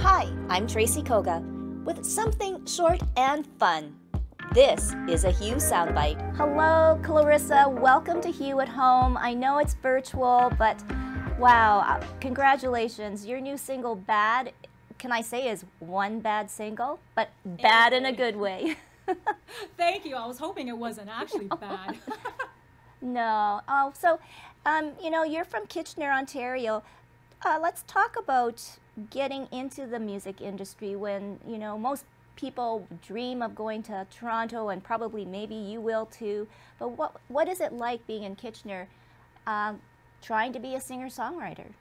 Hi, I'm Tracy Koga with something short and fun. This is a Hue Soundbite. Hello, Clarissa. Welcome to Hue at Home. I know it's virtual, but wow, congratulations. Your new single, Bad, can I say is one bad single, but bad in a good way. Thank you. I was hoping it wasn't actually bad. No. Oh, so, you know, you're from Kitchener, Ontario. Let's talk about getting into the music industry when, you know, most people dream of going to Toronto, and probably maybe you will too. But what is it like being in Kitchener, trying to be a singer-songwriter?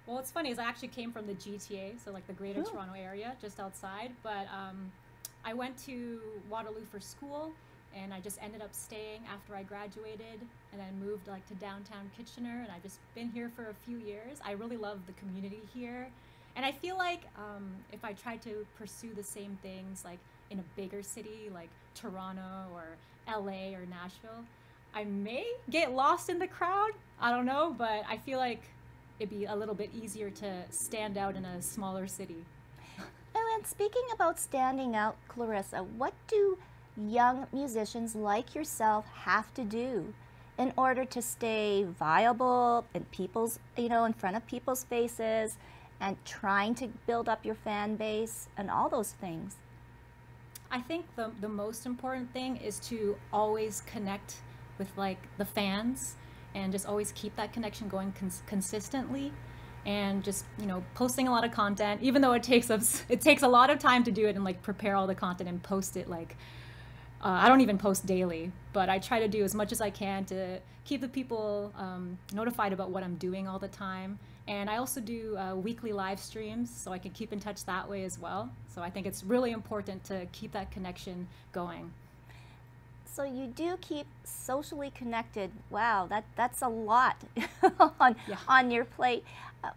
Well, what's funny is I actually came from the GTA, so like the Greater Toronto area, just outside. But I went to Waterloo for school, and I just ended up staying after I graduated, and then moved like to downtown Kitchener, and I've just been here for a few years. I really love the community here, and I feel like if I tried to pursue the same things like in a bigger city like Toronto or LA or Nashville, I may get lost in the crowd. I don't know, but I feel like it'd be a little bit easier to stand out in a smaller city. And speaking about standing out, Clarissa, what do young musicians like yourself have to do in order to stay viable in people's, you know, in front of people's faces and trying to build up your fan base and all those things? I think the most important thing is to always connect with like the fans and just always keep that connection going consistently, and just, you know, posting a lot of content, even though it takes a lot of time to do it and like prepare all the content and post it. Like I don't even post daily, but I try to do as much as I can to keep the people notified about what I'm doing all the time. And I also do weekly live streams, so I can keep in touch that way as well. So I think it's really important to keep that connection going. So you do keep socially connected. Wow, that's a lot on your plate.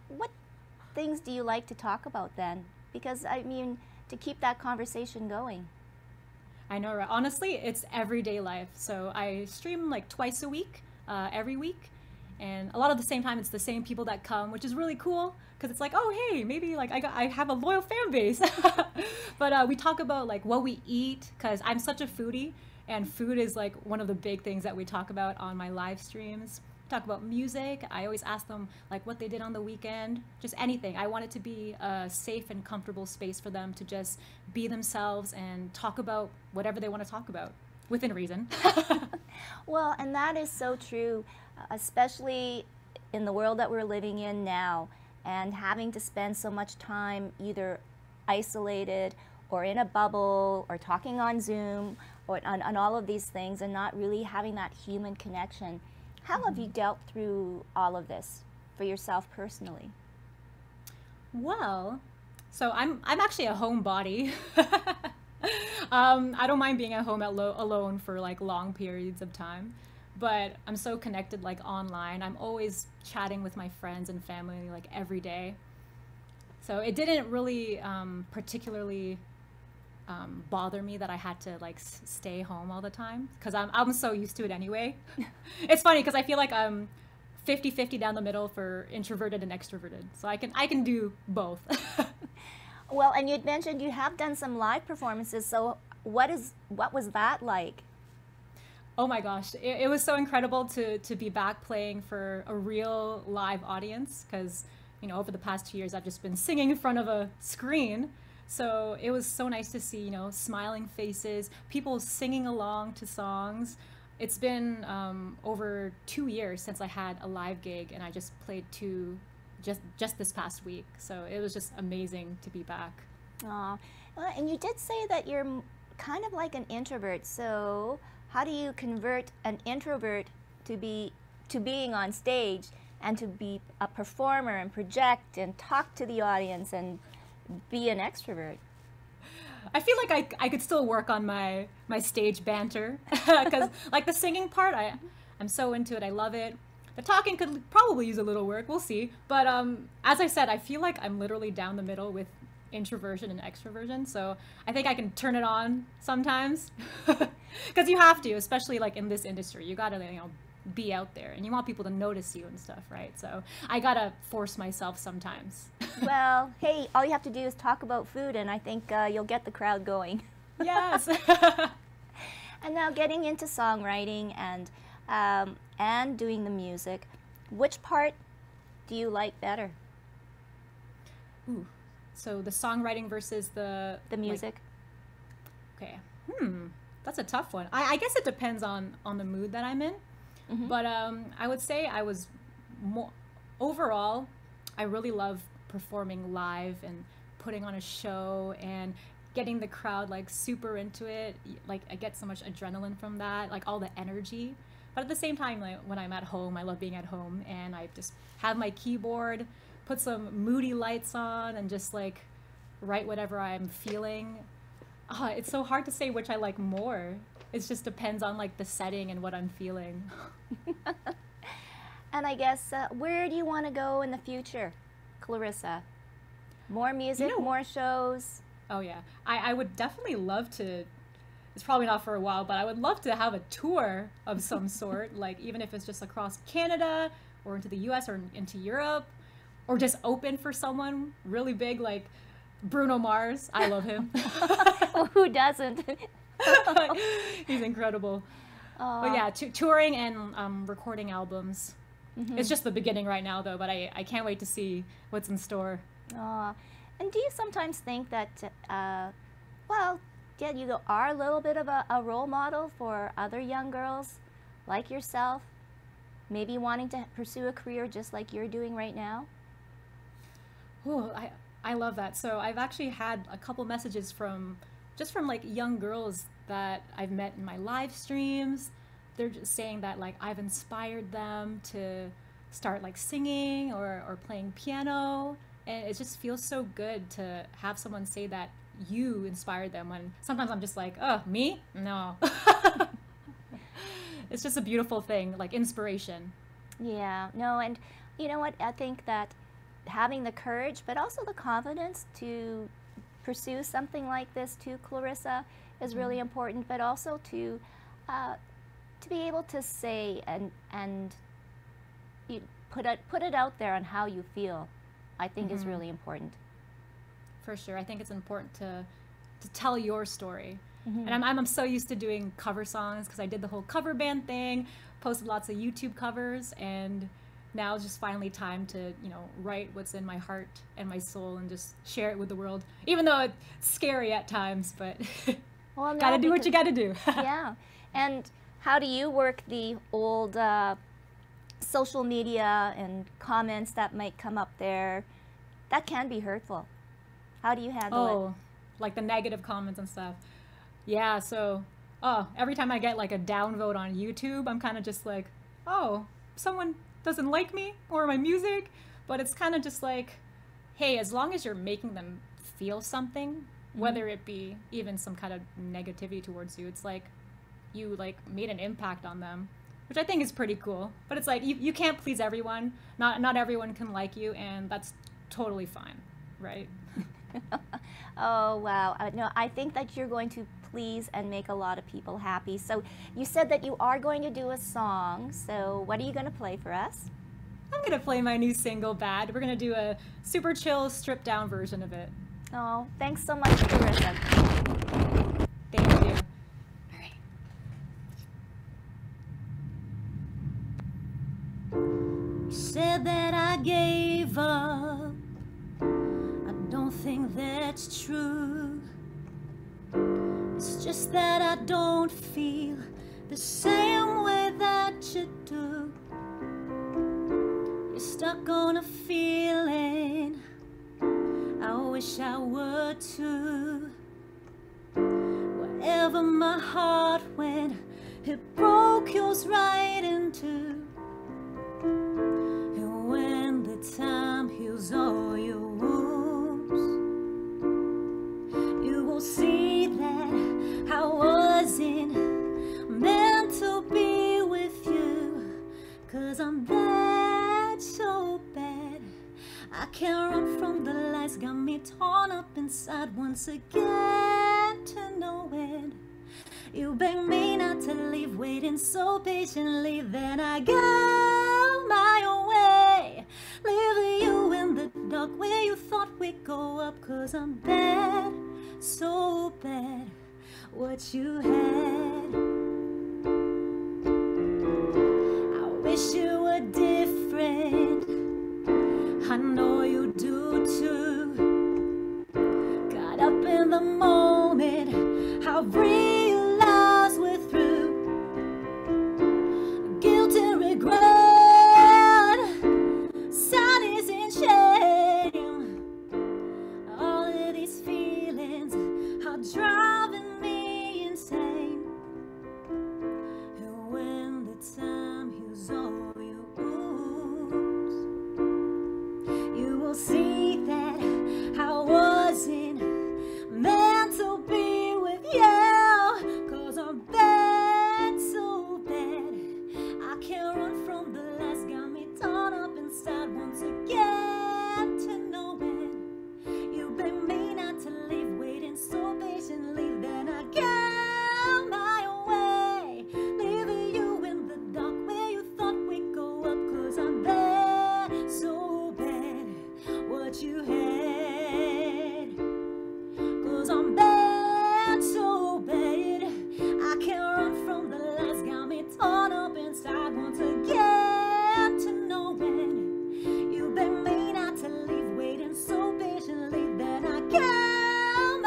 What things do you like to talk about then? Because I mean, to keep that conversation going. I know, right? Honestly, it's everyday life. So I stream like twice a week, every week. And a lot of the same time, it's the same people that come, which is really cool because it's like, oh, hey, maybe like I have a loyal fan base. But we talk about like what we eat, because I'm such a foodie, and food is like one of the big things that we talk about on my live streams. Talk about music. I always ask them like what they did on the weekend, just anything. I want it to be a safe and comfortable space for them to just be themselves and talk about whatever they want to talk about within reason. Well, and that is so true, especially in the world that we're living in now, and having to spend so much time either isolated or in a bubble or talking on Zoom or on all of these things, and not really having that human connection. How have you dealt through all of this for yourself personally? Well, so I'm actually a homebody. I don't mind being at home alone for like long periods of time, but I'm so connected like online. I'm always chatting with my friends and family like every day. So it didn't really particularly bother me that I had to like stay home all the time, because I'm so used to it anyway. It's funny because I feel like I'm 50-50 down the middle for introverted and extroverted, so I can do both. Well, and you'd mentioned you have done some live performances, so what was that like? Oh my gosh, it was so incredible to be back playing for a real live audience, because, you know, over the past 2 years I've just been singing in front of a screen. So it was so nice to see, you know, smiling faces, people singing along to songs. It's been over 2 years since I had a live gig, and I just played two just this past week. So it was just amazing to be back. Aw, well, and you did say that you're kind of like an introvert. So how do you convert an introvert to being on stage and to be a performer and project and talk to the audience and be an extrovert? I feel like I could still work on my stage banter, because like the singing part, I'm so into it. I love it. The talking could probably use a little work. We'll see. But as I said, I feel like I'm literally down the middle with introversion and extroversion. So I think I can turn it on sometimes, because you have to, especially like in this industry. You gotta, you know, be out there and you want people to notice you and stuff, right? So I gotta force myself sometimes. Well, hey, all you have to do is talk about food, and I think you'll get the crowd going. Yes. And now getting into songwriting and doing the music, which part do you like better? Ooh, so the songwriting versus the music. Like, okay. That's a tough one. I guess it depends on the mood that I'm in. But I would say I was more overall. I really love performing live and putting on a show and getting the crowd like super into it. Like I get so much adrenaline from that, like all the energy. But at the same time, like when I'm at home, I love being at home and I just have my keyboard, put some moody lights on, and just like write whatever I'm feeling. It's so hard to say which I like more. It just depends on like the setting and what I'm feeling. And I guess, where do you want to go in the future, Clarissa? More music, more shows? Oh yeah, I would definitely love to, it's probably not for a while, but I would love to have a tour of some sort, like even if it's just across Canada or into the US or into Europe, or just open for someone really big like Bruno Mars. I love him. Well, who doesn't? He's incredible. But yeah, touring and recording albums. It's just the beginning right now though, but I can't wait to see what's in store. And do you sometimes think that, well, yeah, you are a little bit of a role model for other young girls like yourself, maybe wanting to pursue a career just like you're doing right now? Oh, I love that. So I've actually had a couple messages from like young girls that I've met in my live streams. They're just saying that like I've inspired them to start like singing or playing piano. And it just feels so good to have someone say that you inspired them, when sometimes I'm just like, oh, me? No. It's just a beautiful thing, like inspiration. Yeah, no, and you know what? I think that having the courage, but also the confidence to pursue something like this too, Clarissa, is really important, but also to be able to say and you put it out there on how you feel, I think is really important. For sure. I think it's important to tell your story. And I'm so used to doing cover songs because I did the whole cover band thing, posted lots of YouTube covers, and now it's just finally time to, write what's in my heart and my soul and just share it with the world, even though it's scary at times, but well, no, gotta do what you gotta do. Yeah. And how do you work the old social media and comments that might come up there? That can be hurtful. How do you handle it? Oh, like the negative comments and stuff. Yeah, so every time I get like a downvote on YouTube, I'm kind of just like, oh, someone doesn't like me or my music. But it's kind of just like, hey, as long as you're making them feel something, whether it be even some kind of negativity towards you, it's like you like made an impact on them, which I think is pretty cool. But it's like you can't please everyone. Not everyone can like you, and that's totally fine, right? Oh, wow. No, I think that you're going to please and make a lot of people happy. So you said that you are going to do a song. So what are you going to play for us? I'm going to play my new single, Bad. We're going to do a super chill, stripped down version of it. Oh, thanks so much, Clarissa. Thank you. All right. You said that I gave up. I don't think that's true. It's just that I don't feel the same way that you do. You're stuck on a feeling, I wish I were too. Wherever my heart went, it broke yours right in two. And when the time heals all your wounds, you will see that I wasn't meant to be with you. 'Cause I'm bad, so bad, I can't run from the lights. Got me torn up inside once again to no end. You begged me not to leave, waiting so patiently. Then I go my own way, leaving you in the dark where you thought we'd go up. 'Cause I'm bad, so bad, what you had. I wish you were different, I know you do too. Got up in the moment, I realized we're through. Guilt and regret, sadness and shame, all of these feelings are driving me insane. And when the time heals all your wounds, you will see that I wasn't meant to be with you. 'Cause I'm bad, so bad, I can't run from the last. Got me torn up inside once again to know it. You beg me not to leave, waiting so patiently. Then I go my own way, leaving you in the dark where you thought we'd go up. 'Cause I'm bad, so bad, what you had. 'Cause I'm bad, so bad, I can't run from the lies. Got me torn up inside once again to know it. You beg me not to leave, waiting so patiently. Then I go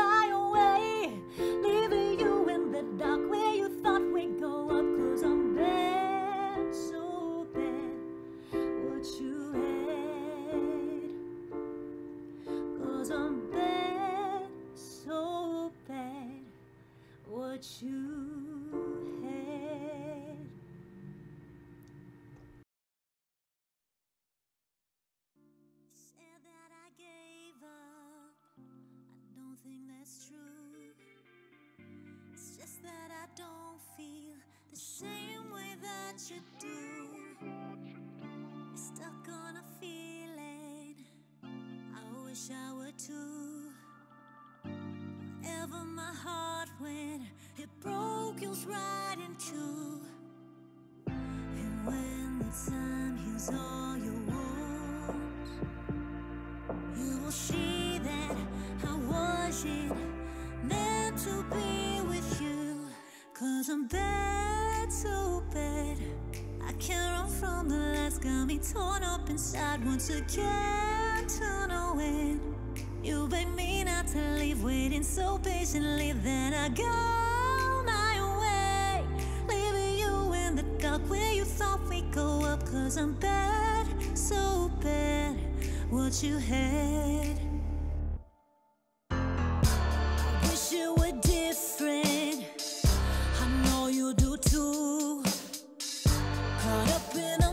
my own way, leaving you in the dark where you thought we'd go up. 'Cause I'm bad, so bad, what you had. 'Cause I'm bad, so bad, what you had. Said that I gave up, I don't think that's true. It's just that I don't feel the same way that you do. You're stuck on a feeling, I wish I were too. Wherever my heart went, it broke yours right in two. And when the time heals all your wounds, you will see that I wasn't meant to be with you. 'Cause I'm bad, so bad, I can't run from the last. Got me torn up inside once again to know it. You beg me not to leave, waiting so patiently. Then I go my own way, leaving you in the dark where you thought we'd go up. 'Cause I'm bad, so bad, what you had. I wish you were different, I know you do too. Caught up in a